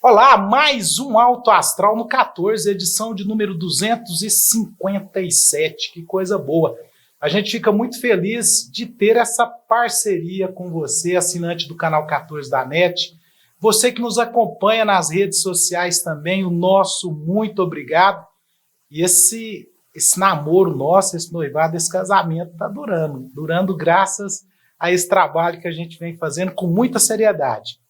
Olá, mais um Alto Astral no 14, edição de número 257, que coisa boa. A gente fica muito feliz de ter essa parceria com você, assinante do canal 14 da NET. Você que nos acompanha nas redes sociais também, o nosso muito obrigado. E esse namoro nosso, esse noivado, esse casamento está durando graças a esse trabalho que a gente vem fazendo com muita seriedade.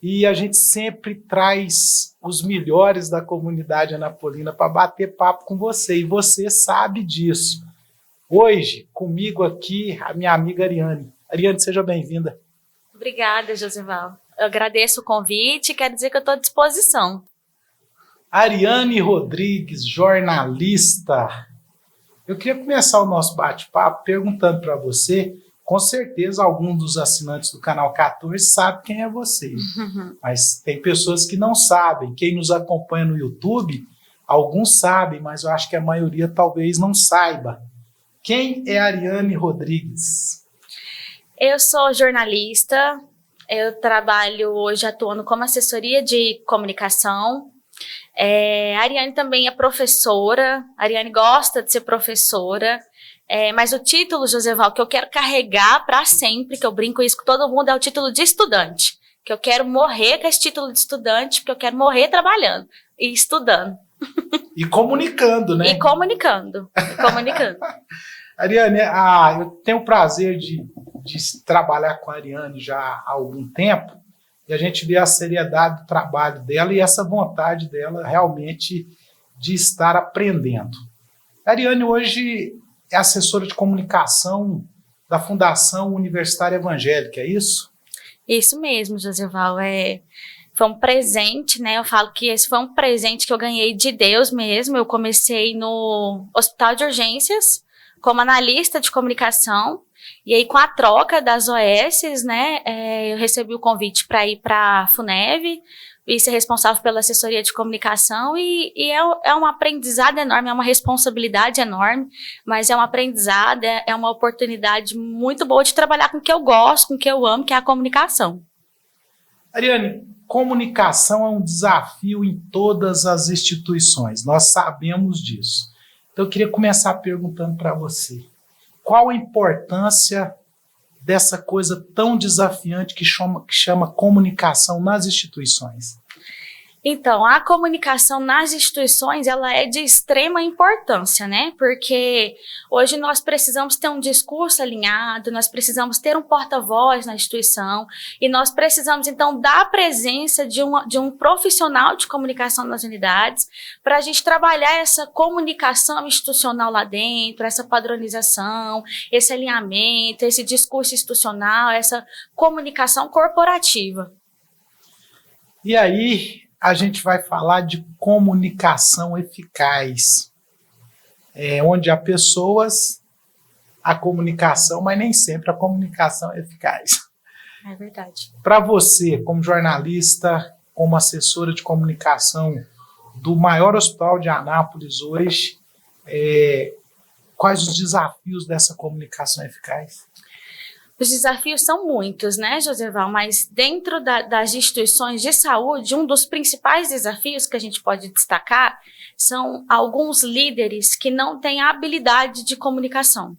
E a gente sempre traz os melhores da comunidade anapolina para bater papo com você, e você sabe disso. Hoje, comigo aqui, a minha amiga Ariane. Ariane, seja bem-vinda. Obrigada, Josival. Eu agradeço o convite e quero dizer que eu estou à disposição. Ariane Rodrigues, jornalista. Eu queria começar o nosso bate-papo perguntando para você. Com certeza, alguns dos assinantes do canal 14 sabem quem é você. Mas tem pessoas que não sabem. Quem nos acompanha no YouTube, alguns sabem, mas eu acho que a maioria talvez não saiba. Quem é Ariane Rodrigues? Eu sou jornalista. Eu trabalho hoje atuando como assessoria de comunicação. A Ariane também é professora. A Ariane gosta de ser professora. Mas o título, Josival, que eu quero carregar para sempre, que eu brinco isso com todo mundo, é o título de estudante. Que eu quero morrer com esse título de estudante, porque eu quero morrer trabalhando e estudando. E comunicando, né? E comunicando. Ariane, eu tenho o prazer de trabalhar com a Ariane já há algum tempo, e a gente vê a seriedade do trabalho dela e essa vontade dela realmente de estar aprendendo. A Ariane hoje é assessora de comunicação da Fundação Universitária Evangélica, é isso? Isso mesmo, Josival. Foi um presente, né? Eu falo que esse foi um presente que eu ganhei de Deus mesmo. Eu comecei no Hospital de Urgências como analista de comunicação. E aí, com a troca das OS, né, eu recebi o convite para ir para a FUNEV e ser responsável pela assessoria de comunicação, e é um aprendizado enorme, é uma responsabilidade enorme, mas é um aprendizado, é uma oportunidade muito boa de trabalhar com o que eu gosto, com o que eu amo, que é a comunicação. Ariane, comunicação é um desafio em todas as instituições, nós sabemos disso. Então eu queria começar perguntando para você, qual a importância dessa coisa tão desafiante que chama comunicação nas instituições? Então, a comunicação nas instituições, ela é de extrema importância, né? Porque hoje nós precisamos ter um discurso alinhado, nós precisamos ter um porta-voz na instituição, e nós precisamos, então, da presença de um profissional de comunicação nas unidades, para a gente trabalhar essa comunicação institucional lá dentro, essa padronização, esse alinhamento, esse discurso institucional, essa comunicação corporativa. E aí a gente vai falar de comunicação eficaz, onde há pessoas, a comunicação, mas nem sempre a comunicação é eficaz. É verdade. Para você, como jornalista, como assessora de comunicação do maior hospital de Anápolis hoje, quais os desafios dessa comunicação eficaz? Os desafios são muitos, né, Josival? Mas dentro das instituições de saúde, um dos principais desafios que a gente pode destacar são alguns líderes que não têm a habilidade de comunicação.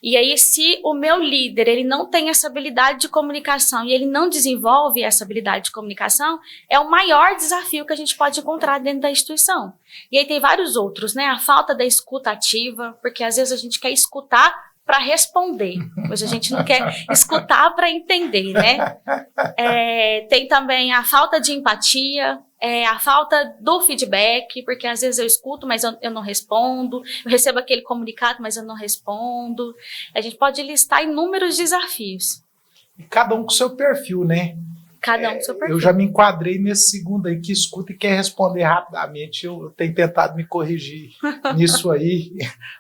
E aí, se o meu líder ele não tem essa habilidade de comunicação e ele não desenvolve essa habilidade de comunicação, é o maior desafio que a gente pode encontrar dentro da instituição. E aí tem vários outros, né? A falta da escuta ativa, porque às vezes a gente quer escutar para responder, mas a gente não quer escutar para entender, né? Tem também a falta de empatia, a falta do feedback, porque às vezes eu escuto, mas eu não respondo, eu recebo aquele comunicado, mas eu não respondo. A gente pode listar inúmeros desafios. E cada um com seu perfil, né? Cada um com seu perfil. Eu já me enquadrei nesse segundo aí, que escuta e quer responder rapidamente. Eu tenho tentado me corrigir nisso aí,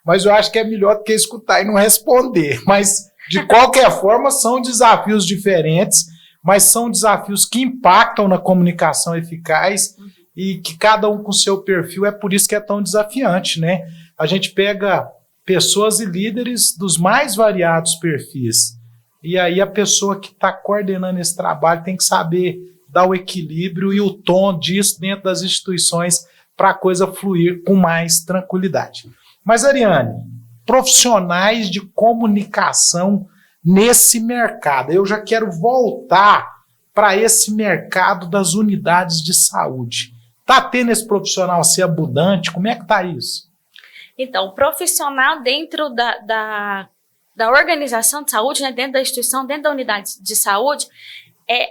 mas eu acho que é melhor do que escutar e não responder. Mas, de qualquer forma, são desafios diferentes, mas são desafios que impactam na comunicação eficaz e que cada um com seu perfil, é por isso que é tão desafiante, né? A gente pega pessoas e líderes dos mais variados perfis. E aí a pessoa que está coordenando esse trabalho tem que saber dar o equilíbrio e o tom disso dentro das instituições para a coisa fluir com mais tranquilidade. Mas, Ariane, profissionais de comunicação nesse mercado, eu já quero voltar para esse mercado das unidades de saúde. Está tendo esse profissional ser abundante? Como é que está isso? Então, o profissional dentro da organização de saúde, né, dentro da instituição, dentro da unidade de saúde,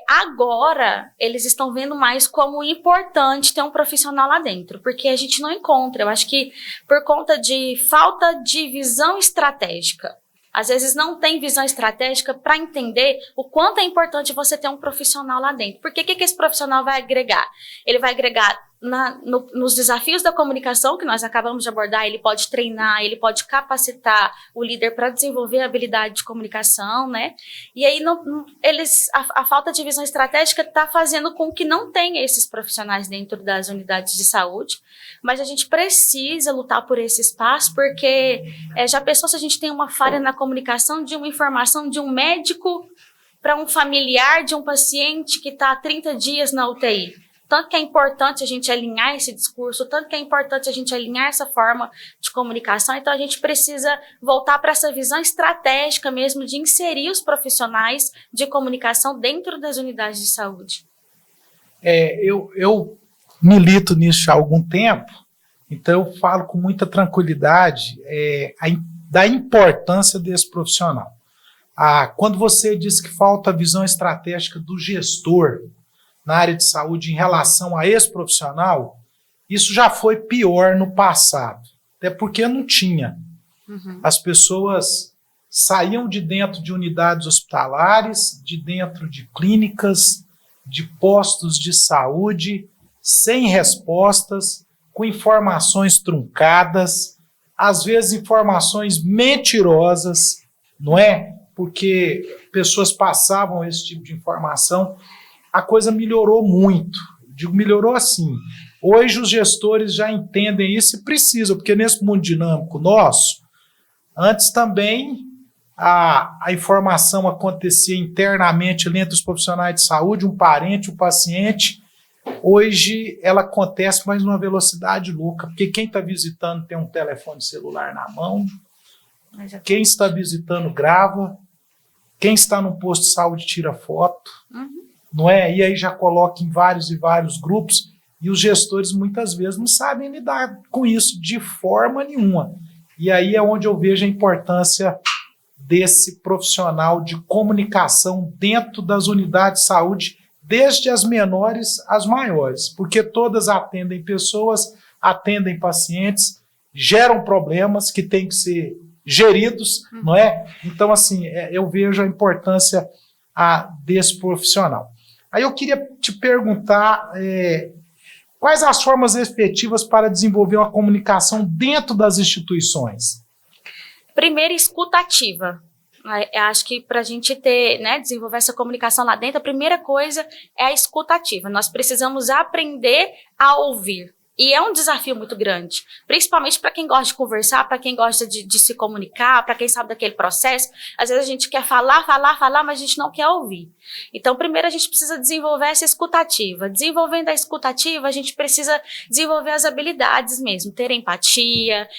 agora eles estão vendo mais como importante ter um profissional lá dentro, porque a gente não encontra. Eu acho que por conta de falta de visão estratégica. Às vezes não tem visão estratégica para entender o quanto é importante você ter um profissional lá dentro. Porque o que esse profissional vai agregar? Ele vai agregar nos desafios da comunicação, que nós acabamos de abordar. Ele pode treinar, ele pode capacitar o líder para desenvolver a habilidade de comunicação, né? E aí a falta de visão estratégica está fazendo com que não tenha esses profissionais dentro das unidades de saúde, mas a gente precisa lutar por esse espaço, porque já pensou se a gente tem uma falha na comunicação de uma informação de um médico para um familiar de um paciente que está há 30 dias na UTI? Tanto que é importante a gente alinhar esse discurso, tanto que é importante a gente alinhar essa forma de comunicação. Então, a gente precisa voltar para essa visão estratégica mesmo de inserir os profissionais de comunicação dentro das unidades de saúde. Eu milito nisso há algum tempo, então eu falo com muita tranquilidade da importância desse profissional. Quando você diz que falta a visão estratégica do gestor na área de saúde em relação a esse profissional, isso já foi pior no passado, até porque não tinha. As pessoas saíam de dentro de unidades hospitalares, de dentro de clínicas, de postos de saúde, sem respostas, com informações truncadas, às vezes informações mentirosas, não é? Porque pessoas passavam esse tipo de informação. A coisa melhorou muito. Digo, melhorou assim. Hoje os gestores já entendem isso e precisam, porque nesse mundo dinâmico nosso, antes também a informação acontecia internamente entre os profissionais de saúde, um parente, um paciente. Hoje ela acontece, mas numa velocidade louca, porque quem está visitando tem um telefone celular na mão, quem está visitando grava, quem está no posto de saúde tira foto, não é? E aí já coloca em vários e vários grupos, e os gestores muitas vezes não sabem lidar com isso de forma nenhuma. E aí é onde eu vejo a importância desse profissional de comunicação dentro das unidades de saúde, desde as menores às maiores, porque todas atendem pessoas, atendem pacientes, geram problemas que têm que ser geridos, não é? Então, assim, eu vejo a importância desse profissional. Aí eu queria te perguntar quais as formas efetivas para desenvolver uma comunicação dentro das instituições? Primeiro, escuta ativa. Eu acho que para a gente desenvolver essa comunicação lá dentro, a primeira coisa é a escuta ativa. Nós precisamos aprender a ouvir. E é um desafio muito grande, principalmente para quem gosta de conversar, para quem gosta de se comunicar, para quem sabe daquele processo. Às vezes a gente quer falar, mas a gente não quer ouvir. Então, primeiro a gente precisa desenvolver essa escutativa. Desenvolvendo a escutativa, a gente precisa desenvolver as habilidades mesmo, ter empatia,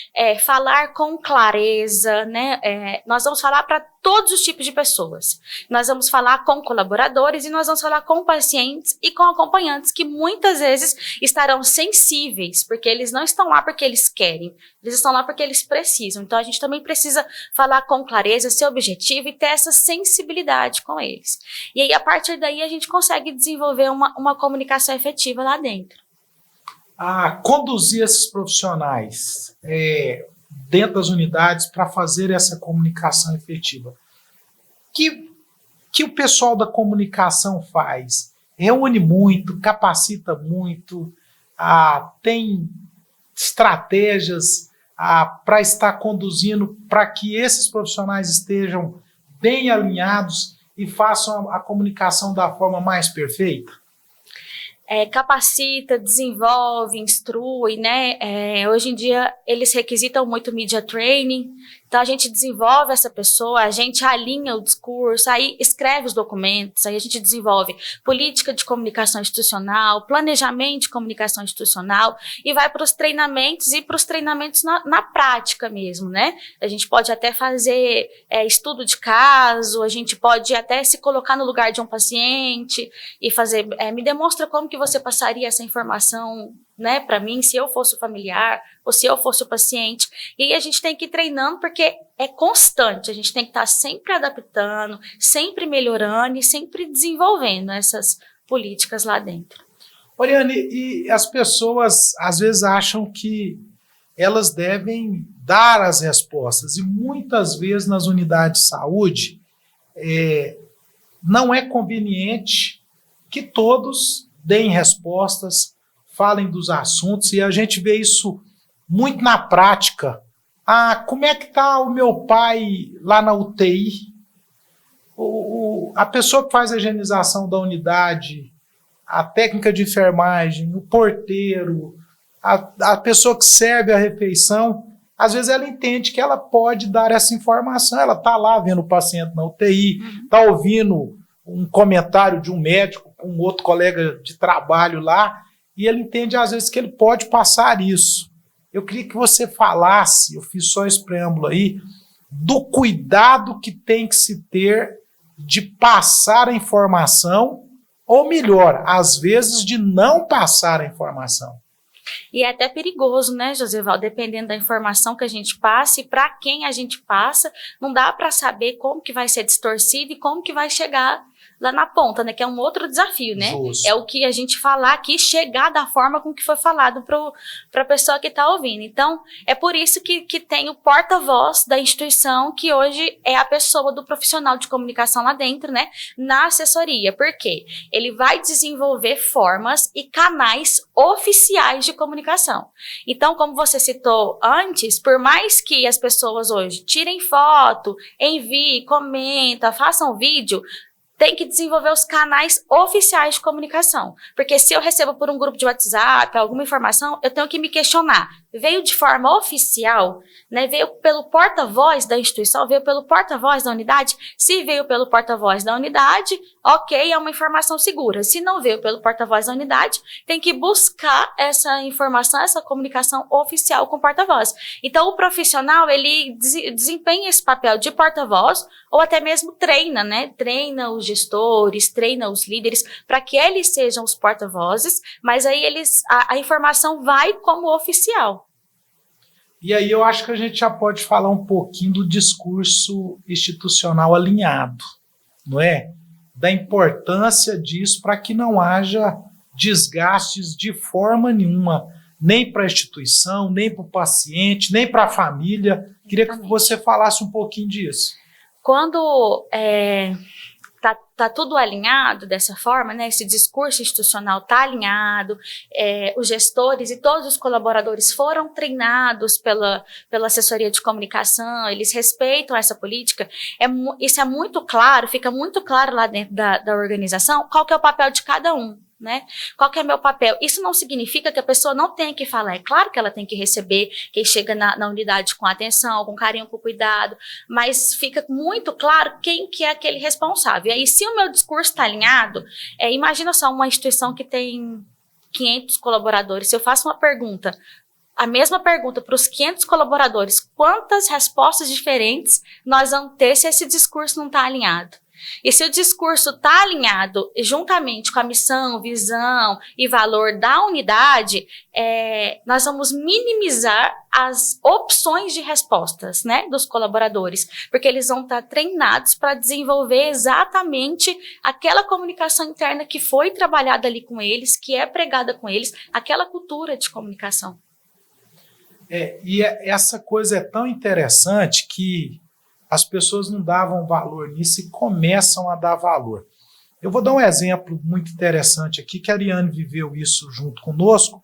falar com clareza, né? Nós vamos falar para todos os tipos de pessoas. Nós vamos falar com colaboradores e nós vamos falar com pacientes e com acompanhantes que muitas vezes estarão sensíveis, porque eles não estão lá porque eles querem, eles estão lá porque eles precisam. Então, a gente também precisa falar com clareza, ser objetivo e ter essa sensibilidade com eles. E aí, a partir daí, a gente consegue desenvolver uma comunicação efetiva lá dentro. Conduzir esses profissionais dentro das unidades para fazer essa comunicação efetiva. Que o pessoal da comunicação faz? Reúne muito, capacita muito, tem estratégias para estar conduzindo para que esses profissionais estejam bem alinhados e façam a comunicação da forma mais perfeita? Capacita, desenvolve, instrui, né? Hoje em dia eles requisitam muito media training, Então, a gente desenvolve essa pessoa, a gente alinha o discurso, aí escreve os documentos, aí a gente desenvolve política de comunicação institucional, planejamento de comunicação institucional, e vai para os treinamentos na prática mesmo, né? A gente pode até fazer estudo de caso, a gente pode até se colocar no lugar de um paciente e fazer, me demonstra como que você passaria essa informação, né, para mim, se eu fosse o familiar ou se eu fosse o paciente. E aí a gente tem que ir treinando, porque é constante, a gente tem que estar sempre adaptando, sempre melhorando e sempre desenvolvendo essas políticas lá dentro. Oriane, e as pessoas às vezes acham que elas devem dar as respostas, e muitas vezes nas unidades de saúde não é conveniente que todos deem respostas, falem dos assuntos, e a gente vê isso muito na prática. Como é que está o meu pai lá na UTI? A pessoa que faz a higienização da unidade, a técnica de enfermagem, o porteiro, a pessoa que serve a refeição, às vezes ela entende que ela pode dar essa informação, ela está lá vendo o paciente na UTI, está ouvindo um comentário de um médico com um outro colega de trabalho lá, e ele entende às vezes que ele pode passar isso. Eu queria que você falasse, eu fiz só esse preâmbulo aí, do cuidado que tem que se ter de passar a informação, ou melhor, às vezes de não passar a informação. E é até perigoso, né, Josival, dependendo da informação que a gente passa e para quem a gente passa, não dá para saber como que vai ser distorcido e como que vai chegar lá na ponta, né, que é um outro desafio, né? Justo. É o que a gente falar aqui, chegar da forma com que foi falado para a pessoa que está ouvindo. Então, é por isso que tem o porta-voz da instituição, que hoje é a pessoa do profissional de comunicação lá dentro, né, na assessoria. Por quê? Ele vai desenvolver formas e canais oficiais de comunicação. Então, como você citou antes, por mais que as pessoas hoje tirem foto, enviem, comentem, façam vídeo, tem que desenvolver os canais oficiais de comunicação. Porque se eu recebo por um grupo de WhatsApp alguma informação, eu tenho que me questionar. Veio de forma oficial, né? Veio pelo porta-voz da instituição, veio pelo porta-voz da unidade? Se veio pelo porta-voz da unidade, ok, é uma informação segura. Se não veio pelo porta-voz da unidade, tem que buscar essa informação, essa comunicação oficial com o porta-voz. Então, o profissional, ele desempenha esse papel de porta-voz, ou até mesmo treina, né? Treina os gestores, treina os líderes, para que eles sejam os porta-vozes, mas aí a informação vai como oficial. E aí eu acho que a gente já pode falar um pouquinho do discurso institucional alinhado, não é? Da importância disso para que não haja desgastes de forma nenhuma, nem para a instituição, nem para o paciente, nem para a família. Queria que você falasse um pouquinho disso. Quando tá tudo alinhado dessa forma, né? Esse discurso institucional tá alinhado, os gestores e todos os colaboradores foram treinados pela assessoria de comunicação, eles respeitam essa política, isso é muito claro, fica muito claro lá dentro da organização qual que é o papel de cada um. Né? Qual que é meu papel? Isso não significa que a pessoa não tenha que falar. É claro que ela tem que receber quem chega na unidade com atenção, com carinho, com cuidado, mas fica muito claro quem que é aquele responsável. E aí, se o meu discurso está alinhado, imagina só uma instituição que tem 500 colaboradores. Se eu faço uma pergunta, a mesma pergunta para os 500 colaboradores, quantas respostas diferentes nós vamos ter se esse discurso não está alinhado? E se o discurso está alinhado juntamente com a missão, visão e valor da unidade, nós vamos minimizar as opções de respostas, né, dos colaboradores, porque eles vão estar treinados para desenvolver exatamente aquela comunicação interna que foi trabalhada ali com eles, que é pregada com eles, aquela cultura de comunicação. E essa coisa é tão interessante que as pessoas não davam valor nisso e começam a dar valor. Eu vou dar um exemplo muito interessante aqui, que a Ariane viveu isso junto conosco.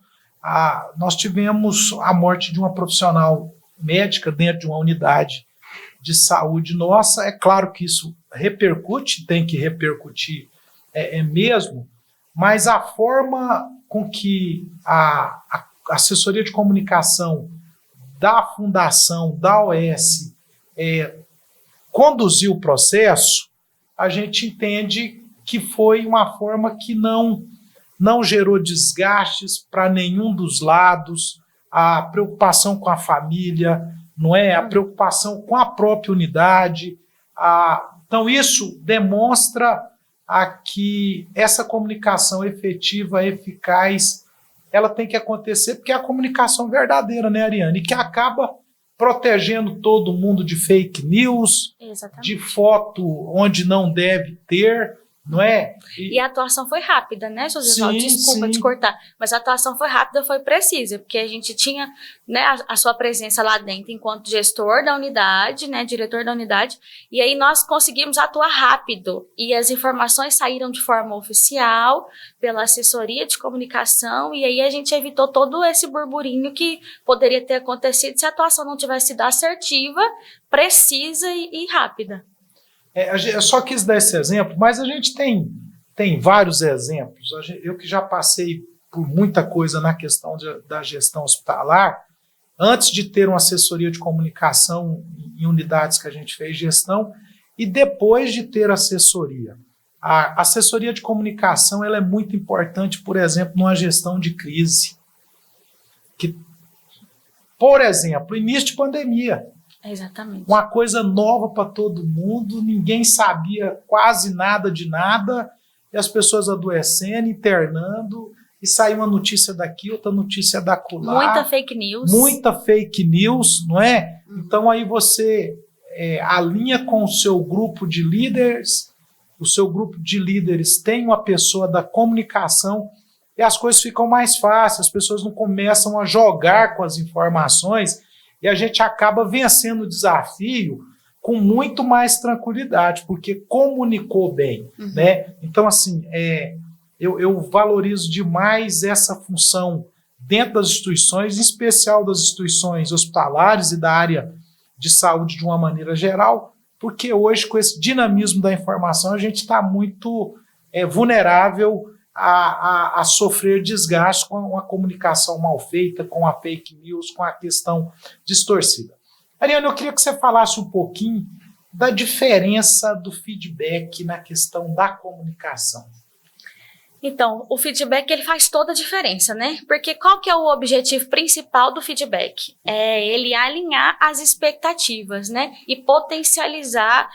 Nós tivemos a morte de uma profissional médica dentro de uma unidade de saúde nossa. É claro que isso repercute, tem que repercutir mesmo, mas a forma com que a assessoria de comunicação da Fundação, da OS, conduzir o processo, a gente entende que foi uma forma que não gerou desgastes para nenhum dos lados, a preocupação com a família, não é? A preocupação com a própria unidade. Então, isso demonstra que essa comunicação efetiva, eficaz, ela tem que acontecer, porque é a comunicação verdadeira, né, Ariane? Que acaba protegendo todo mundo de fake news, Exatamente. de foto onde não deve ter, não é? E a atuação foi rápida, né, Josivaldo? Desculpa te cortar, mas a atuação foi rápida, foi precisa, porque a gente tinha, né, a sua presença lá dentro enquanto gestor da unidade, né, diretor da unidade, e aí nós conseguimos atuar rápido, e as informações saíram de forma oficial, pela assessoria de comunicação, e aí a gente evitou todo esse burburinho que poderia ter acontecido se a atuação não tivesse sido assertiva, precisa e rápida. Eu só quis dar esse exemplo, mas a gente tem vários exemplos. Eu que já passei por muita coisa na questão da gestão hospitalar, antes de ter uma assessoria de comunicação em unidades que a gente fez gestão, e depois de ter assessoria. A assessoria de comunicação ela é muito importante, por exemplo, numa gestão de crise. Por exemplo, início de pandemia. Exatamente. Uma coisa nova para todo mundo, ninguém sabia quase nada de nada, e as pessoas adoecendo, internando, e saiu uma notícia daqui, outra notícia da acolá. Muita fake news. Muita fake news, não é? Então aí você alinha com o seu grupo de líderes, o seu grupo de líderes tem uma pessoa da comunicação, e as coisas ficam mais fáceis, as pessoas não começam a jogar com as informações, e a gente acaba vencendo o desafio com muito mais tranquilidade, porque comunicou bem, né? Então, assim, eu valorizo demais essa função dentro das instituições, em especial das instituições hospitalares e da área de saúde de uma maneira geral, porque hoje, com esse dinamismo da informação, a gente está muito vulnerável a sofrer desgaste com a comunicação mal feita, com a fake news, com a questão distorcida. Ariane, eu queria que você falasse um pouquinho da diferença do feedback na questão da comunicação. Então, o feedback ele faz toda a diferença, né? Porque qual que é o objetivo principal do feedback? É ele alinhar as expectativas, né? E potencializar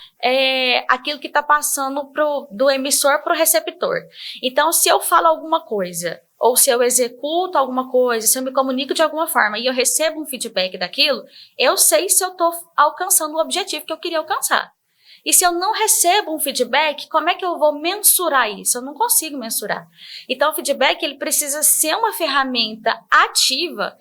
aquilo que está passando do emissor para o receptor. Então, se eu falo alguma coisa, ou se eu executo alguma coisa, se eu me comunico de alguma forma e eu recebo um feedback daquilo, eu sei se eu estou alcançando o objetivo que eu queria alcançar. E se eu não recebo um feedback, como é que eu vou mensurar isso? Eu não consigo mensurar. Então, o feedback ele precisa ser uma ferramenta ativa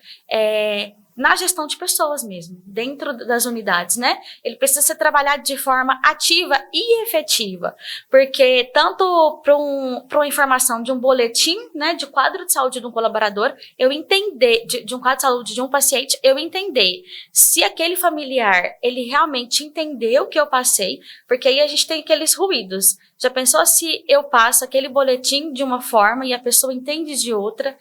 na gestão de pessoas mesmo, dentro das unidades, né? Ele precisa ser trabalhado de forma ativa e efetiva, porque tanto para uma informação de um boletim, né, de quadro de saúde de um colaborador, eu entender, de um quadro de saúde de um paciente, eu entender se aquele familiar, ele realmente entendeu o que eu passei, porque aí a gente tem aqueles ruídos. Já pensou se eu passo aquele boletim de uma forma e a pessoa entende de outra?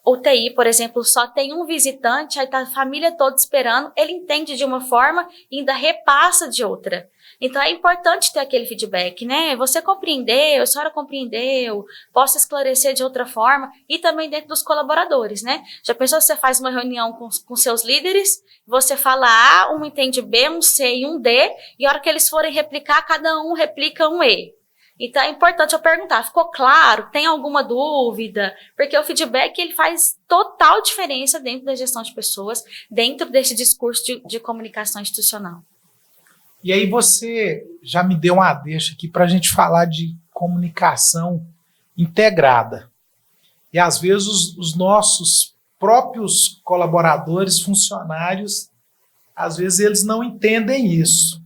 UTI, por exemplo, só tem um visitante, aí tá a família toda esperando, ele entende de uma forma e ainda repassa de outra. Então, é importante ter aquele feedback, né? Você compreendeu, a senhora compreendeu, posso esclarecer de outra forma, e também dentro dos colaboradores, né? Já pensou se você faz uma reunião com seus líderes, você fala A, um entende B, um C e um D, e a hora que eles forem replicar, cada um replica um E. Então, é importante eu perguntar, ficou claro? Tem alguma dúvida? Porque o feedback, ele faz total diferença dentro da gestão de pessoas, dentro desse discurso de comunicação institucional. E aí você já me deu uma deixa aqui para a gente falar de comunicação integrada. E, às vezes, os nossos próprios colaboradores, funcionários, às vezes eles não entendem isso.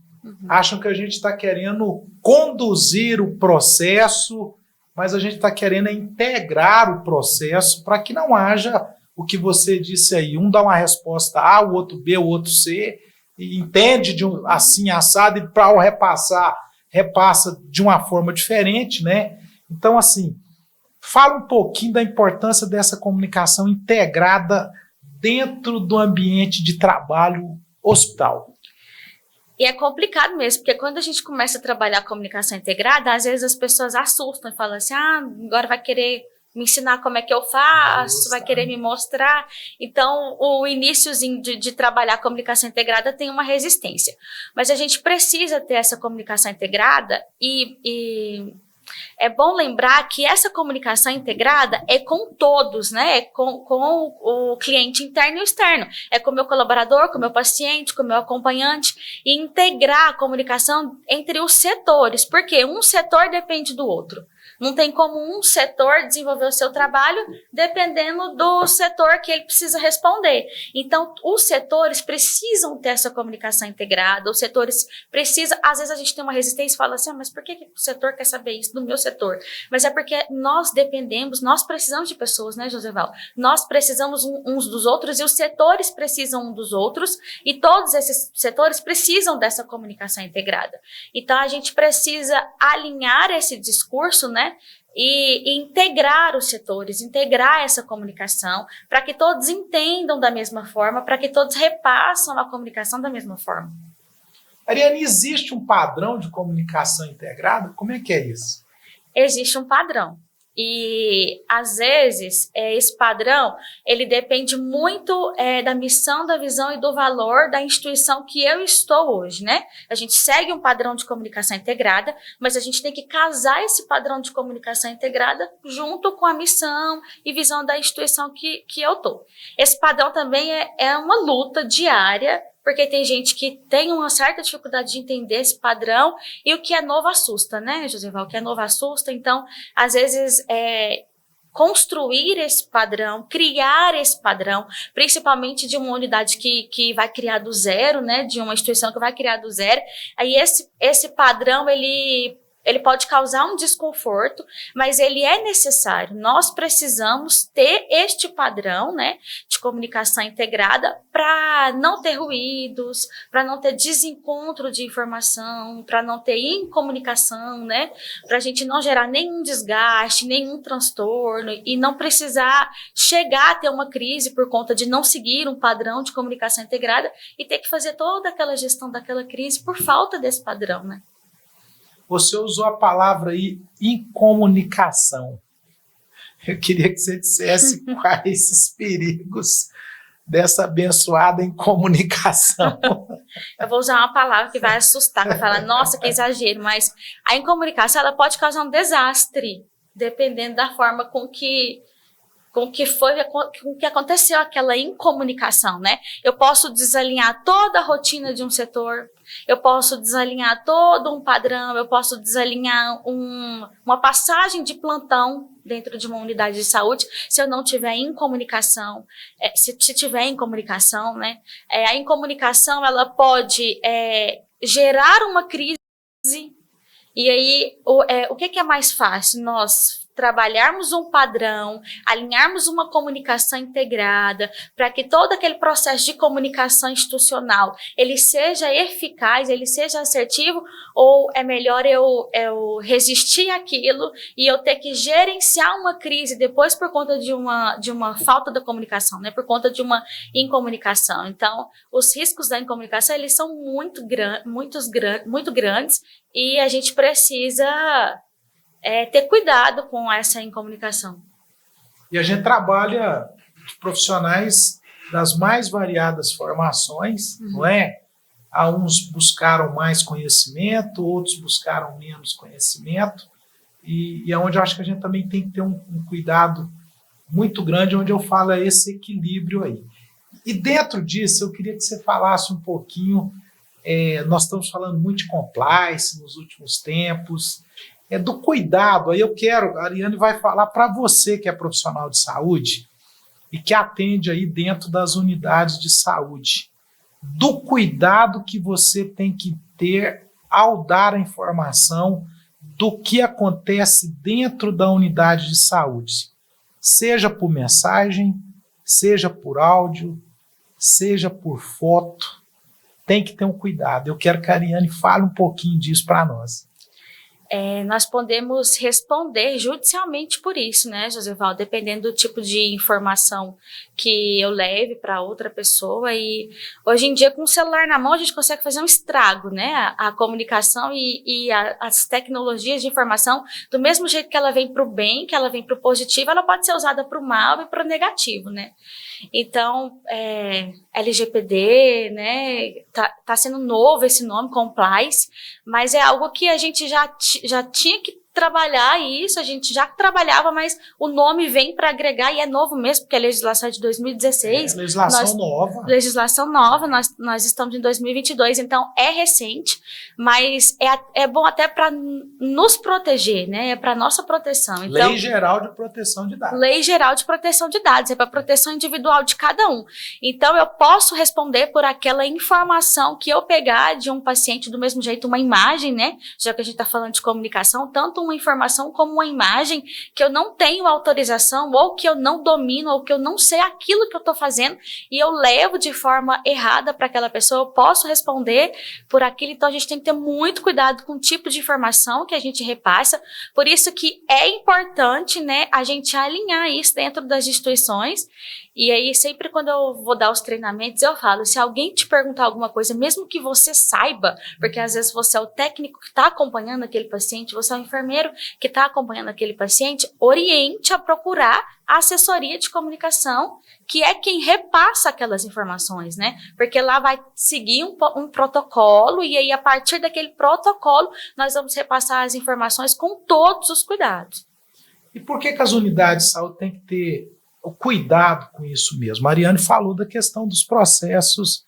Acham que a gente está querendo conduzir o processo, mas a gente está querendo integrar o processo para que não haja o que você disse aí. Um dá uma resposta A, o outro B, o outro C, e entende assim, assado, e para o repassar, repassa de uma forma diferente, né? Então, assim, fala um pouquinho da importância dessa comunicação integrada dentro do ambiente de trabalho hospital. E é complicado mesmo, porque quando a gente começa a trabalhar a comunicação integrada, às vezes as pessoas assustam e falam assim, agora vai querer me ensinar como é que eu faço, vai querer me mostrar. Então, o iniciozinho de trabalhar a comunicação integrada tem uma resistência. Mas a gente precisa ter essa comunicação integrada e é bom lembrar que essa comunicação integrada é com todos, né? É com o cliente interno e externo. É com o meu colaborador, com o meu paciente, com o meu acompanhante. E integrar a comunicação entre os setores, porque um setor depende do outro. Não tem como um setor desenvolver o seu trabalho dependendo do setor que ele precisa responder. Então, os setores precisam ter essa comunicação integrada, os setores precisam... Às vezes a gente tem uma resistência e fala assim, mas por que o setor quer saber isso do meu setor? Mas é porque nós dependemos, nós precisamos de pessoas, né, Joseval? Nós precisamos uns dos outros e os setores precisam um dos outros e todos esses setores precisam dessa comunicação integrada. Então, a gente precisa alinhar esse discurso, né? E integrar os setores, integrar essa comunicação para que todos entendam da mesma forma, para que todos repassam a comunicação da mesma forma. Ariane, existe um padrão de comunicação integrada? Como é que é isso? Existe um padrão. E, às vezes, esse padrão, ele depende muito da missão, da visão e do valor da instituição que eu estou hoje, né? A gente segue um padrão de comunicação integrada, mas a gente tem que casar esse padrão de comunicação integrada junto com a missão e visão da instituição que eu estou. Esse padrão também é uma luta diária, porque tem gente que tem uma certa dificuldade de entender esse padrão e o que é novo assusta, né, Joseval? O que é novo assusta, então, às vezes, construir esse padrão, criar esse padrão, principalmente de uma unidade que vai criar do zero, né, de uma instituição que vai criar do zero, aí esse padrão, ele pode causar um desconforto, mas ele é necessário. Nós precisamos ter este padrão, né, de comunicação integrada para não ter ruídos, para não ter desencontro de informação, para não ter incomunicação, né, para a gente não gerar nenhum desgaste, nenhum transtorno e não precisar chegar a ter uma crise por conta de não seguir um padrão de comunicação integrada e ter que fazer toda aquela gestão daquela crise por falta desse padrão, né. Você usou a palavra aí, incomunicação. Eu queria que você dissesse quais esses perigos dessa abençoada incomunicação. Eu vou usar uma palavra que vai assustar, vai falar, nossa, que exagero, mas a incomunicação ela pode causar um desastre, dependendo da forma com que aconteceu aquela incomunicação, né? Eu posso desalinhar toda a rotina de um setor, eu posso desalinhar todo um padrão, eu posso desalinhar uma passagem de plantão dentro de uma unidade de saúde, se eu não tiver incomunicação, se tiver incomunicação, né? A incomunicação, ela pode gerar uma crise, e aí, o que é mais fácil? Nós trabalharmos um padrão, alinharmos uma comunicação integrada, para que todo aquele processo de comunicação institucional, ele seja eficaz, ele seja assertivo, ou é melhor eu resistir àquilo e eu ter que gerenciar uma crise depois por conta de uma falta da comunicação, né? Por conta de uma incomunicação. Então, os riscos da incomunicação, eles são muito grandes e a gente precisa ter cuidado com essa incomunicação. E a gente trabalha profissionais das mais variadas formações, não é? Uns buscaram mais conhecimento, outros buscaram menos conhecimento, e é onde eu acho que a gente também tem que ter um cuidado muito grande, onde eu falo esse equilíbrio aí. E dentro disso, eu queria que você falasse um pouquinho, nós estamos falando muito de compliance nos últimos tempos, do cuidado. Aí a Ariane vai falar para você que é profissional de saúde e que atende aí dentro das unidades de saúde, do cuidado que você tem que ter ao dar a informação do que acontece dentro da unidade de saúde, seja por mensagem, seja por áudio, seja por foto, tem que ter um cuidado. Eu quero que a Ariane fale um pouquinho disso para nós. nós podemos responder judicialmente por isso, né, Josival? Dependendo do tipo de informação que eu leve para outra pessoa. E hoje em dia, com o celular na mão, a gente consegue fazer um estrago, né? A comunicação as tecnologias de informação, do mesmo jeito que ela vem para o bem, que ela vem para o positivo, ela pode ser usada para o mal e para o negativo, né? Então, LGPD, né, tá sendo novo esse nome, compliance, mas é algo que a gente já tinha que trabalhar isso, a gente já trabalhava, mas o nome vem para agregar e é novo mesmo, porque a legislação é de 2016. Legislação nova, nós estamos em 2022, então é recente, mas é bom até para nos proteger, né? É para nossa proteção. Então, Lei Geral de Proteção de Dados. Lei Geral de Proteção de Dados, é para proteção individual de cada um. Então, eu posso responder por aquela informação que eu pegar de um paciente, do mesmo jeito, uma imagem, né? Já que a gente está falando de comunicação, tanto uma informação como uma imagem que eu não tenho autorização, ou que eu não domino, ou que eu não sei aquilo que eu estou fazendo, e eu levo de forma errada para aquela pessoa, eu posso responder por aquilo. Então, a gente tem que ter muito cuidado com o tipo de informação que a gente repassa. Por isso que é importante, né, a gente alinhar isso dentro das instituições. E aí, sempre quando eu vou dar os treinamentos, eu falo, se alguém te perguntar alguma coisa, mesmo que você saiba, porque às vezes você é o técnico que está acompanhando aquele paciente, você é o enfermeiro que está acompanhando aquele paciente, oriente a procurar a assessoria de comunicação, que é quem repassa aquelas informações, né? Porque lá vai seguir um protocolo, e aí, a partir daquele protocolo, nós vamos repassar as informações com todos os cuidados. E por que as unidades de saúde têm que ter o cuidado com isso mesmo? A Ariane falou da questão dos processos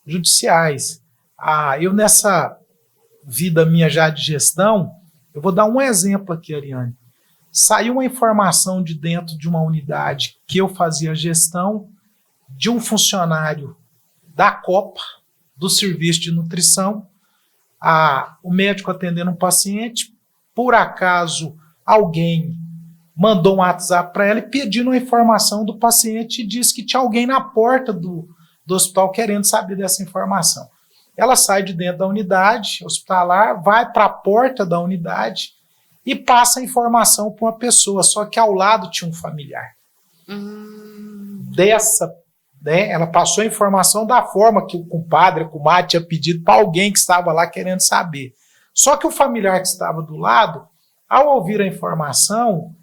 judiciais. Eu, nessa vida minha já de gestão, eu vou dar um exemplo aqui, Ariane. Saiu uma informação de dentro de uma unidade que eu fazia gestão, de um funcionário da Copa, do serviço de nutrição, o médico atendendo um paciente, por acaso alguém mandou um WhatsApp para ela e pedindo a informação do paciente, e disse que tinha alguém na porta do hospital querendo saber dessa informação. Ela sai de dentro da unidade hospitalar, vai para a porta da unidade e passa a informação para uma pessoa, só que ao lado tinha um familiar. Ela passou a informação da forma que o compadre, a comadre tinha pedido para alguém que estava lá querendo saber. Só que o familiar que estava do lado, ao ouvir a informação,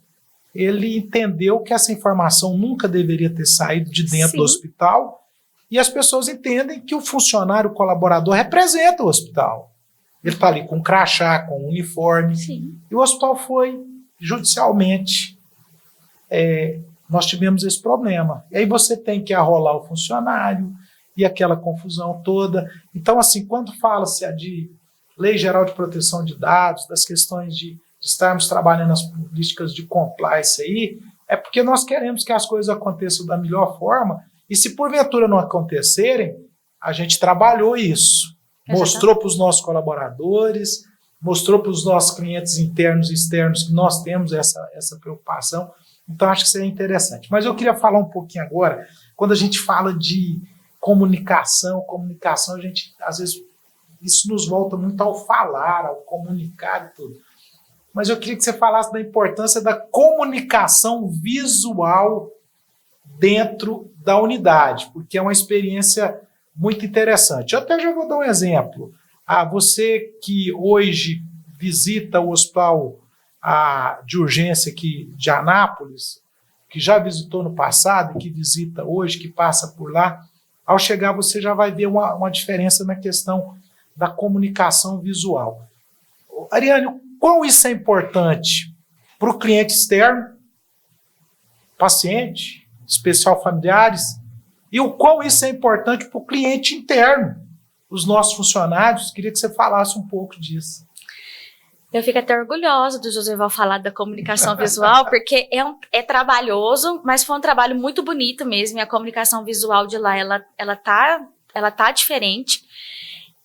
ele entendeu que essa informação nunca deveria ter saído de dentro do hospital, e as pessoas entendem que o funcionário, o colaborador, representa o hospital. Ele está ali com crachá, com uniforme. Sim. E o hospital foi judicialmente. Nós tivemos esse problema. E aí você tem que arrolar o funcionário e aquela confusão toda. Então, assim, quando fala-se de Lei Geral de Proteção de Dados, das questões de estarmos trabalhando nas políticas de compliance aí, é porque nós queremos que as coisas aconteçam da melhor forma, e se porventura não acontecerem, a gente trabalhou isso. Mostrou para os nossos colaboradores, mostrou para os nossos clientes internos e externos que nós temos essa preocupação. Então, acho que isso é interessante. Mas eu queria falar um pouquinho agora, quando a gente fala de comunicação, a gente, às vezes, isso nos volta muito ao falar, ao comunicar e tudo. Mas eu queria que você falasse da importância da comunicação visual dentro da unidade, porque é uma experiência muito interessante. Eu até já vou dar um exemplo. Você que hoje visita o hospital de urgência aqui de Anápolis, que já visitou no passado e que visita hoje, que passa por lá, ao chegar você já vai ver uma diferença na questão da comunicação visual. Ariane, quão isso é importante para o cliente externo, paciente, especial familiares, e o quão isso é importante para o cliente interno, os nossos funcionários? Queria que você falasse um pouco disso. Eu fico até orgulhosa do Josival falar da comunicação visual, porque é trabalhoso, mas foi um trabalho muito bonito mesmo, e a comunicação visual de lá, ela tá diferente.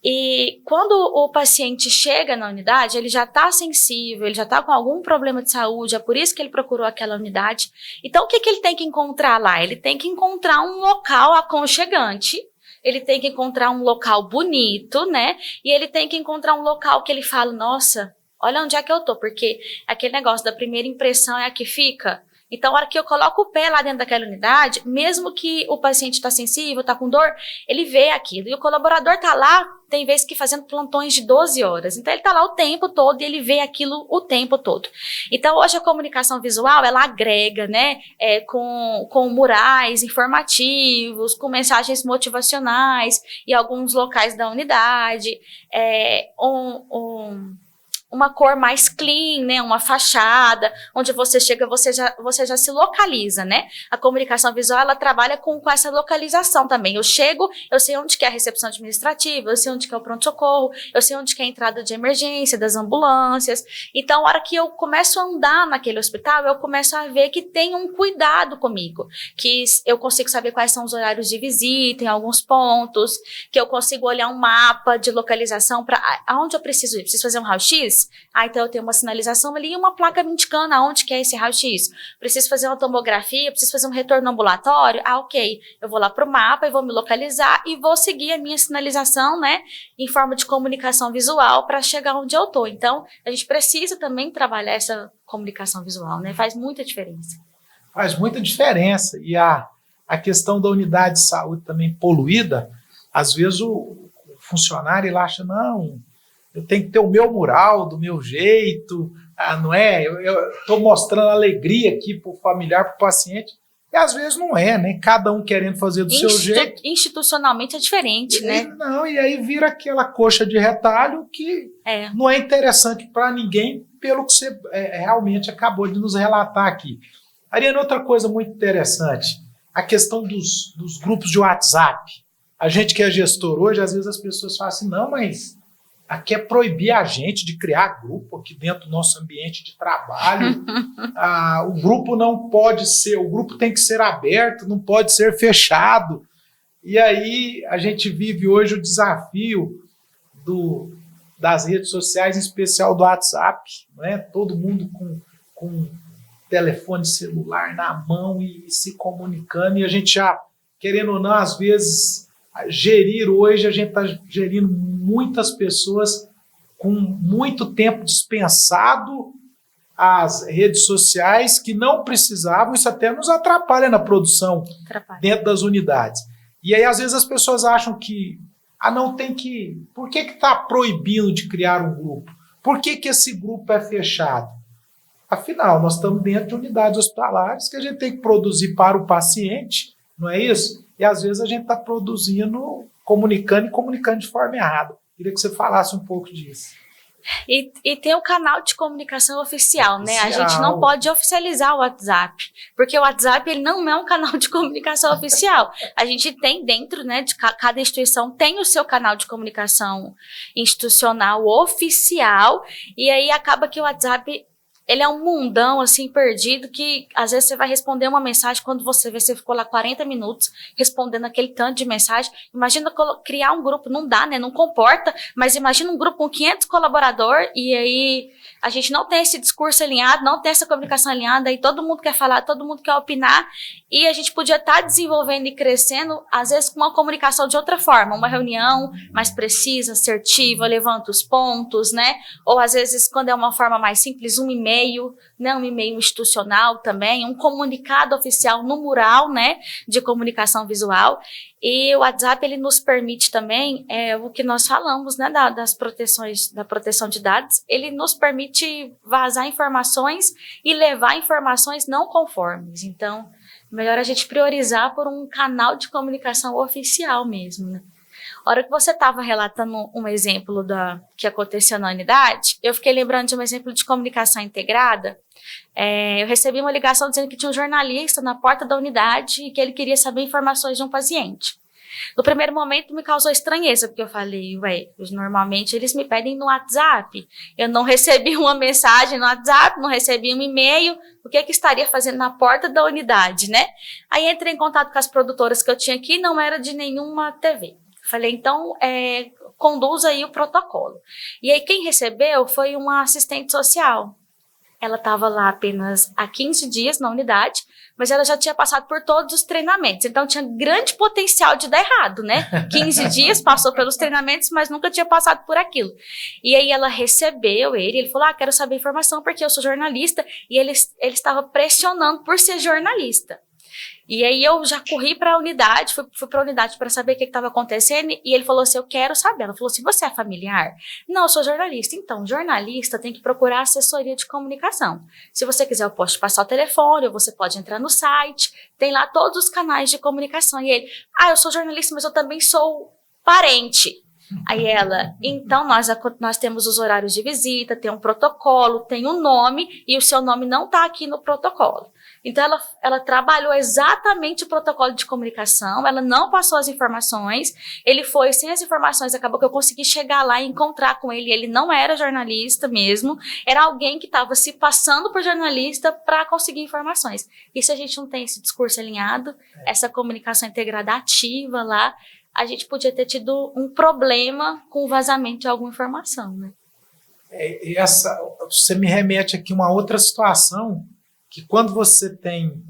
E quando o paciente chega na unidade, ele já está sensível, ele já está com algum problema de saúde, é por isso que ele procurou aquela unidade. Então, o que ele tem que encontrar lá? Ele tem que encontrar um local aconchegante, ele tem que encontrar um local bonito, né? E ele tem que encontrar um local que ele fala, nossa, olha onde é que eu tô, porque aquele negócio da primeira impressão é a que fica. Então, a hora que eu coloco o pé lá dentro daquela unidade, mesmo que o paciente está sensível, está com dor, ele vê aquilo. E o colaborador está lá, tem vezes que fazendo plantões de 12 horas. Então, ele está lá o tempo todo e ele vê aquilo o tempo todo. Então, hoje a comunicação visual, ela agrega, né, com murais informativos, com mensagens motivacionais em alguns locais da unidade, uma cor mais clean, né, uma fachada, onde você chega, você já se localiza, né? A comunicação visual, ela trabalha com essa localização também. Eu chego, eu sei onde que é a recepção administrativa, eu sei onde que é o pronto-socorro, eu sei onde que é a entrada de emergência, das ambulâncias. Então, a hora que eu começo a andar naquele hospital, eu começo a ver que tem um cuidado comigo, que eu consigo saber quais são os horários de visita em alguns pontos, que eu consigo olhar um mapa de localização para aonde eu preciso ir. Preciso fazer um raio-x? Então eu tenho uma sinalização ali e uma placa me indicando aonde que é esse raio-x. Preciso fazer uma tomografia, preciso fazer um retorno ambulatório? Ok, eu vou lá pro mapa e vou me localizar e vou seguir a minha sinalização, né, em forma de comunicação visual para chegar onde eu tô. Então, a gente precisa também trabalhar essa comunicação visual, né, faz muita diferença. Faz muita diferença. E a questão da unidade de saúde também poluída, às vezes o funcionário ele acha, não, eu tenho que ter o meu mural, do meu jeito, não é? Eu estou mostrando alegria aqui para o familiar, para o paciente, e às vezes não é, né? Cada um querendo fazer do seu jeito. Institucionalmente é diferente, né? Não, e aí vira aquela coxa de retalho que não é interessante para ninguém, pelo que você realmente acabou de nos relatar aqui. Ariane, outra coisa muito interessante, a questão dos grupos de WhatsApp. A gente que é gestor hoje, às vezes as pessoas falam assim, não, mas aqui é proibir a gente de criar grupo aqui dentro do nosso ambiente de trabalho. O grupo não pode ser, o grupo tem que ser aberto, não pode ser fechado. E aí a gente vive hoje o desafio das redes sociais, em especial do WhatsApp, né? Todo mundo com telefone celular na mão e se comunicando, e a gente já, querendo ou não, às vezes, gerir hoje, a gente está gerindo muitas pessoas com muito tempo dispensado às redes sociais que não precisavam, isso até nos atrapalha na produção dentro das unidades. E aí, às vezes, as pessoas acham que, não tem que... Por que está proibindo de criar um grupo? Por que esse grupo é fechado? Afinal, nós estamos dentro de unidades hospitalares que a gente tem que produzir para o paciente, não é isso? E às vezes a gente está produzindo, comunicando de forma errada. Queria que você falasse um pouco disso. E tem o canal de comunicação oficial, né? A gente não pode oficializar o WhatsApp, porque o WhatsApp ele não é um canal de comunicação oficial. A gente tem dentro, né, de cada instituição tem o seu canal de comunicação institucional oficial, e aí acaba que o WhatsApp ele é um mundão, assim, perdido, que às vezes você vai responder uma mensagem, quando você vê, você ficou lá 40 minutos respondendo aquele tanto de mensagem. Imagina criar um grupo, não dá, né? Não comporta, mas imagina um grupo com 500 colaboradores e aí a gente não tem esse discurso alinhado, não tem essa comunicação alinhada, aí todo mundo quer falar, todo mundo quer opinar, e a gente podia estar desenvolvendo e crescendo, às vezes com uma comunicação de outra forma, uma reunião mais precisa, assertiva, levanta os pontos, né? Ou às vezes, quando é uma forma mais simples, um e-mail, né? Um e-mail institucional também, um comunicado oficial no mural, né? De comunicação visual. E o WhatsApp, ele nos permite também, o que nós falamos, né, das proteções, da proteção de dados, ele nos permite vazar informações e levar informações não conformes. Então, melhor a gente priorizar por um canal de comunicação oficial mesmo, né? A hora que você estava relatando um exemplo que aconteceu na unidade, eu fiquei lembrando de um exemplo de comunicação integrada. Eu recebi uma ligação dizendo que tinha um jornalista na porta da unidade e que ele queria saber informações de um paciente. No primeiro momento me causou estranheza, porque eu falei, normalmente eles me pedem no WhatsApp. Eu não recebi uma mensagem no WhatsApp, não recebi um e-mail, o que estaria fazendo na porta da unidade, né? Aí entrei em contato com as produtoras que eu tinha aqui, não era de nenhuma TV. Falei, então, conduza aí o protocolo. E aí quem recebeu foi uma assistente social. ela estava lá apenas há 15 dias na unidade, mas ela já tinha passado por todos os treinamentos, então tinha grande potencial de dar errado, né? 15 dias, passou pelos treinamentos, mas nunca tinha passado por aquilo. E aí ela recebeu ele falou, quero saber informação porque eu sou jornalista, e ele estava pressionando por ser jornalista. E aí eu já corri para a unidade, fui para a unidade para saber o que estava acontecendo, e ele falou assim, eu quero saber. Ela falou assim, você é familiar? Não, eu sou jornalista. Então, jornalista tem que procurar assessoria de comunicação. Se você quiser, eu posso te passar o telefone, ou você pode entrar no site, tem lá todos os canais de comunicação. E ele, eu sou jornalista, mas eu também sou parente. Aí ela, então nós temos os horários de visita, tem um protocolo, tem um nome, e o seu nome não está aqui no protocolo. Então, ela trabalhou exatamente o protocolo de comunicação, ela não passou as informações, ele foi sem as informações, acabou que eu consegui chegar lá e encontrar com ele, ele não era jornalista mesmo, era alguém que estava se passando por jornalista para conseguir informações. E se a gente não tem esse discurso alinhado, essa comunicação integrada ativa lá, a gente podia ter tido um problema com o vazamento de alguma informação, né? Você me remete aqui a uma outra situação, que quando você tem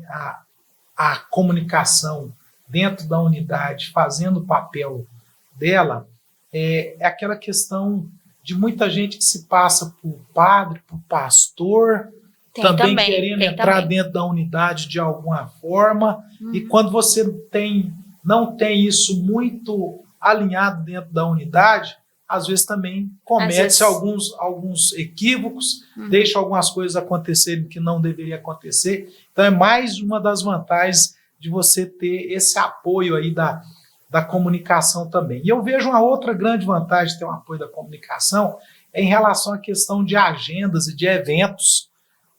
a comunicação dentro da unidade fazendo o papel dela, é aquela questão de muita gente que se passa por padre, por pastor, também querendo entrar dentro da unidade de alguma forma, e quando você não tem isso muito alinhado dentro da unidade, às vezes também comete alguns equívocos, deixa algumas coisas acontecerem que não deveria acontecer. Então é mais uma das vantagens de você ter esse apoio aí da comunicação também. E eu vejo uma outra grande vantagem de ter um apoio da comunicação em relação à questão de agendas e de eventos,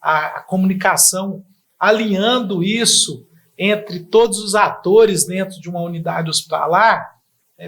a comunicação alinhando isso entre todos os atores dentro de uma unidade hospitalar,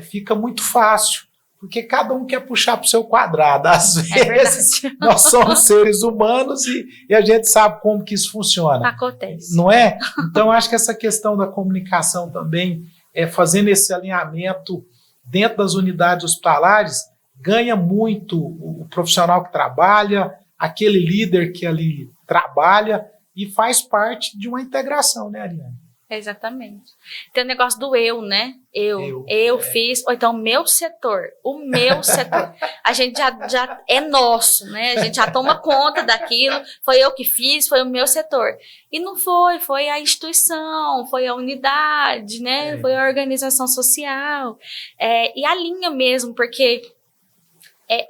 fica muito fácil. Porque cada um quer puxar para o seu quadrado. Às vezes, nós somos seres humanos e a gente sabe como que isso funciona. Acontece. Não é? Então, acho que essa questão da comunicação também, fazendo esse alinhamento dentro das unidades hospitalares, ganha muito o profissional que trabalha, aquele líder que ali trabalha e faz parte de uma integração, né, Ariane? Exatamente. Tem o negócio do eu, né? Eu fiz, ou então o meu setor. A gente já é nosso, né? A gente já toma conta daquilo, foi eu que fiz, foi o meu setor. E não foi a instituição, foi a unidade, né? Foi a organização social. E a linha mesmo, porque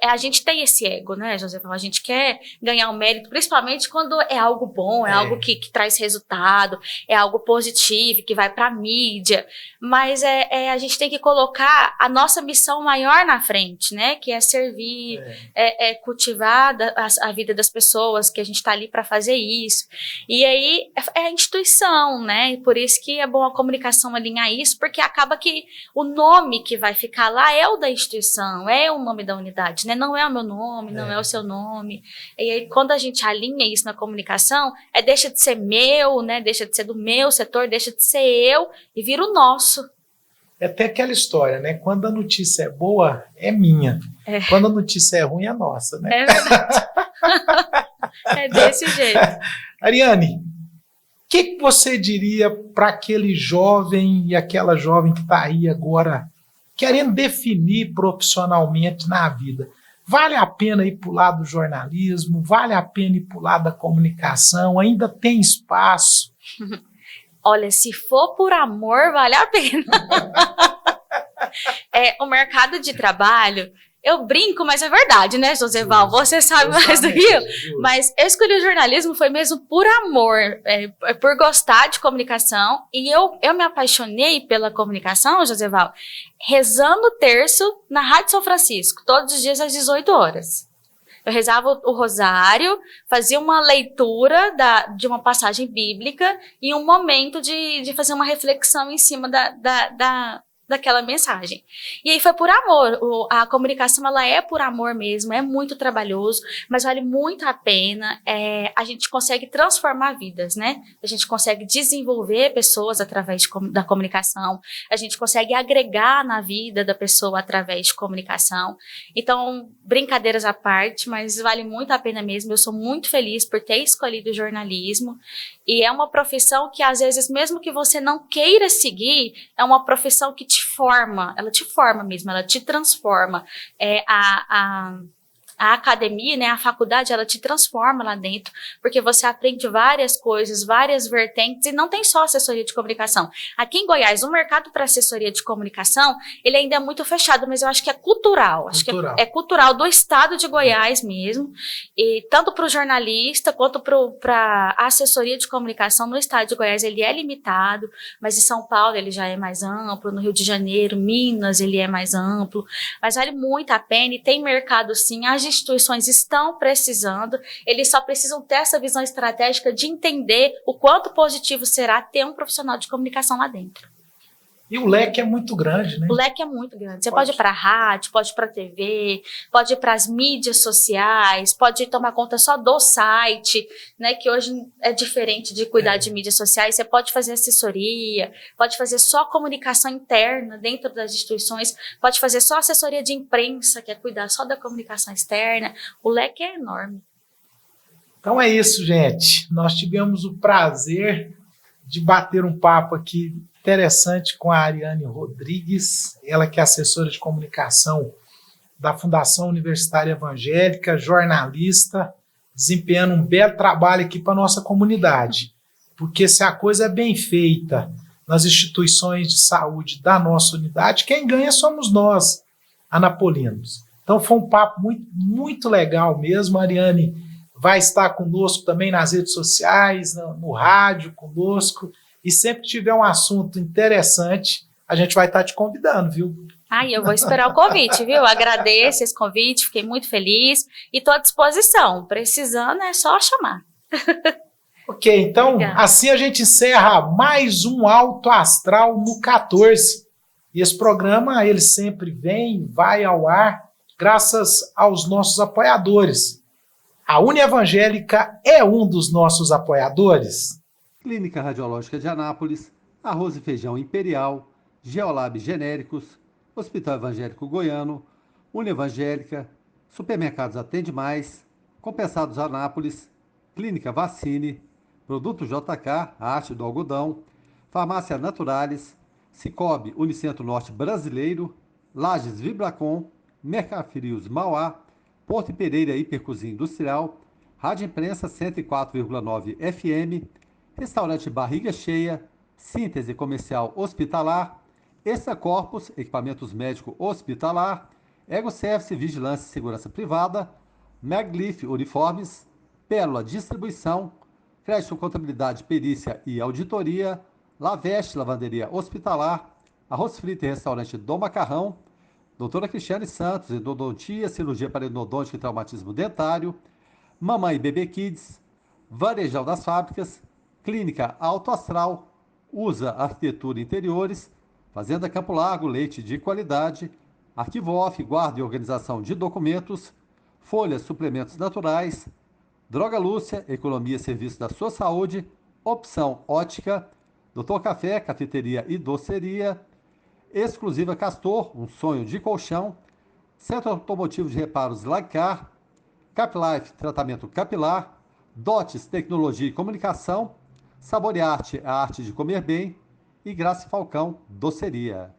a gente tem esse ego, né, José? A gente quer ganhar o mérito, principalmente quando é algo bom, é algo que traz resultado, é algo positivo, que vai para a mídia, mas a gente tem que colocar a nossa missão maior na frente, né, que é servir, cultivar a vida das pessoas, que a gente está ali para fazer isso. E aí é a instituição, né, e por isso que é bom a comunicação alinhar isso, porque acaba que o nome que vai ficar lá é o da instituição, é o nome da unidade, né? Não é o meu nome, não é o seu nome. E aí, quando a gente alinha isso na comunicação, deixa de ser meu, né? Deixa de ser do meu setor, deixa de ser eu e vira o nosso. É até aquela história, né? Quando a notícia é boa, é minha. Quando a notícia é ruim, é nossa, né? É verdade. É desse jeito. Ariane, o que você diria para aquele jovem e aquela jovem que está aí agora querendo definir profissionalmente na vida? Vale a pena ir para o lado do jornalismo? Vale a pena ir para o lado da comunicação? Ainda tem espaço? Olha, se for por amor, vale a pena. O mercado de trabalho, eu brinco, mas é verdade, né, Joseval? Você sabe mais do que eu. Mas eu escolhi o jornalismo foi mesmo por amor, por gostar de comunicação. E eu me apaixonei pela comunicação, Joseval, rezando o terço na Rádio São Francisco, todos os dias às 18 horas. Eu rezava o rosário, fazia uma leitura de uma passagem bíblica e um momento de fazer uma reflexão em cima daquela mensagem. E aí foi por amor. A comunicação, ela é por amor mesmo, é muito trabalhoso, mas vale muito a pena. A gente consegue transformar vidas, né? A gente consegue desenvolver pessoas através da comunicação, a gente consegue agregar na vida da pessoa através de comunicação. Então, brincadeiras à parte, mas vale muito a pena mesmo. Eu sou muito feliz por ter escolhido o jornalismo, e é uma profissão que, às vezes, mesmo que você não queira seguir, é uma profissão que te forma, ela te forma mesmo, ela te transforma. A academia, né, a faculdade, ela te transforma lá dentro, porque você aprende várias coisas, várias vertentes, e não tem só assessoria de comunicação. Aqui em Goiás, o mercado para assessoria de comunicação, ele ainda é muito fechado, mas eu acho que é cultural. Acho que é cultural do estado de Goiás mesmo, e tanto para o jornalista quanto para a assessoria de comunicação no estado de Goiás, ele é limitado, mas em São Paulo ele já é mais amplo, no Rio de Janeiro, Minas, ele é mais amplo, mas vale muito a pena e tem mercado sim. As instituições estão precisando, eles só precisam ter essa visão estratégica de entender o quanto positivo será ter um profissional de comunicação lá dentro. E o leque é muito grande, né? O leque é muito grande. Você pode ir para a rádio, pode ir para a TV, pode ir para as mídias sociais, pode tomar conta só do site, né? Que hoje é diferente de cuidar de mídias sociais. Você pode fazer assessoria, pode fazer só comunicação interna dentro das instituições, pode fazer só assessoria de imprensa, que é cuidar só da comunicação externa. O leque é enorme. Então é isso, gente. Nós tivemos o prazer de bater um papo aqui interessante com a Ariane Rodrigues, ela que é assessora de comunicação da Fundação Universitária Evangélica, jornalista, desempenhando um belo trabalho aqui para a nossa comunidade. Porque se a coisa é bem feita nas instituições de saúde da nossa unidade, quem ganha somos nós, anapolinos. Então foi um papo muito, muito legal mesmo. A Ariane vai estar conosco também nas redes sociais, no rádio conosco. E sempre que tiver um assunto interessante, a gente vai estar te convidando, viu? Eu vou esperar o convite, viu? Eu agradeço esse convite, fiquei muito feliz e estou à disposição. Precisando é só chamar. Ok, então Obrigada. Assim a gente encerra mais um Alto Astral no 14. E esse programa, ele sempre vem, vai ao ar, graças aos nossos apoiadores. A Unievangélica é um dos nossos apoiadores. Clínica Radiológica de Anápolis, Arroz e Feijão Imperial, Geolab Genéricos, Hospital Evangélico Goiano, Unievangélica, Supermercados Atende Mais, Compensados Anápolis, Clínica Vacine, Produto JK, a Arte do Algodão, Farmácia Naturalis, Cicobi Unicentro Norte Brasileiro, Lages Vibracom, Mercafrios Mauá, Porto Pereira Hipercozinha Industrial, Rádio Imprensa 104,9 FM, Restaurante Barriga Cheia, Síntese Comercial Hospitalar, Extra Corpus, Equipamentos Médico Hospitalar, Ego Service Vigilância e Segurança Privada, Maglif Uniformes, Pérola Distribuição, Crédito Contabilidade Perícia e Auditoria, Laveste Lavanderia Hospitalar, Arroz Frito e Restaurante Dom Macarrão, Doutora Cristiane Santos, Endodontia, Cirurgia para Endodôntica e Traumatismo Dentário, Mamãe e Bebê Kids, Varejão das Fábricas, Clínica Alto Astral, Usa Arquitetura Interiores, Fazenda Campo Largo, leite de qualidade, Arquivo Off, guarda e organização de documentos, Folhas, suplementos naturais, Droga Lúcia, economia e serviço da sua saúde, Opção Ótica, Doutor Café, cafeteria e doceria, Exclusiva Castor, um sonho de colchão, Centro Automotivo de Reparos Lagcar, Caplife, tratamento capilar, Dotes, tecnologia e comunicação, Saborearte, a arte de comer bem, e Graça Falcão, doceria.